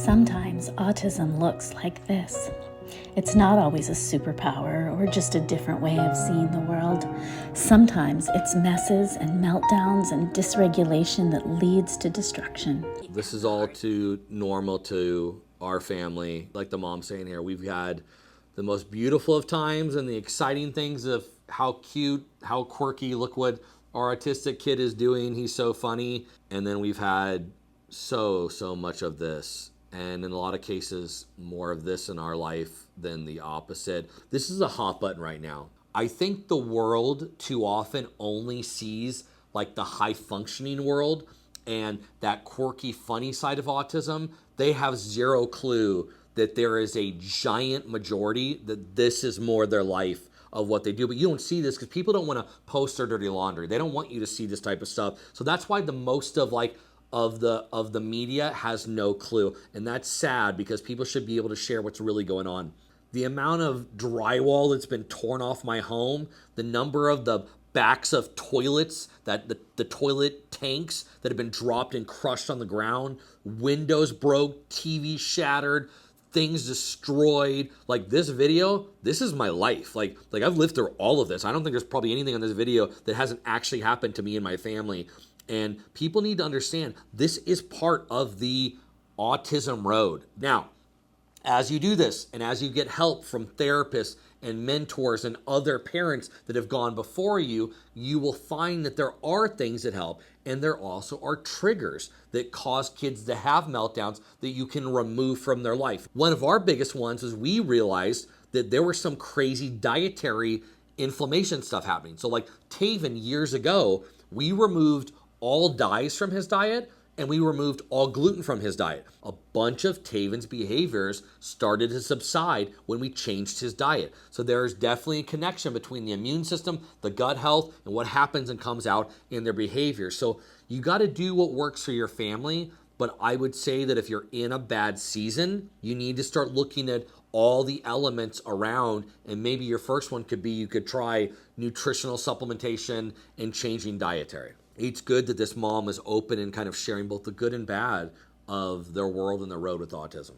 Sometimes autism looks like this. It's not always a superpower or just a different way of seeing the world. Sometimes it's messes and meltdowns and dysregulation that leads to destruction. This is all too normal to our family. Like the mom saying here, we've had the most beautiful of times and the exciting things of how cute, how quirky, look what our autistic kid is doing. He's so funny. And then we've had so much of this. And in a lot of cases, more of this in our life than the opposite. This is a hot button right now. I think the world too often only sees like the high functioning world and that quirky, funny side of autism. They have zero clue that there is a giant majority that this is more their life of what they do. But you don't see this because people don't want to post their dirty laundry. They don't want you to see this type of stuff. So that's why the most of the media has no clue. And that's sad because people should be able to share what's really going on. The amount of drywall that's been torn off my home, the number of the backs of toilets, that the toilet tanks that have been dropped and crushed on the ground, windows broke, TV shattered, things destroyed. Like this video, this is my life. Like I've lived through all of this. I don't think there's probably anything on this video that hasn't actually happened to me and my family. And people need to understand this is part of the autism road. Now, as you do this and as you get help from therapists and mentors and other parents that have gone before you, you will find that there are things that help. And there also are triggers that cause kids to have meltdowns that you can remove from their life. One of our biggest ones is we realized that there was some crazy dietary inflammation stuff happening. So like Taven years ago, we removed all dyes from his diet and we removed all gluten from his diet. A bunch of Taven's behaviors started to subside when we changed his diet. So there's definitely a connection between the immune system, the gut health, and what happens and comes out in their behavior. So you got to do what works for your family. But I would say that if you're in a bad season, you need to start looking at all the elements around. And maybe your first one could be you could try nutritional supplementation and changing dietary. It's good that this mom is open and kind of sharing both the good and bad of their world and their road with autism.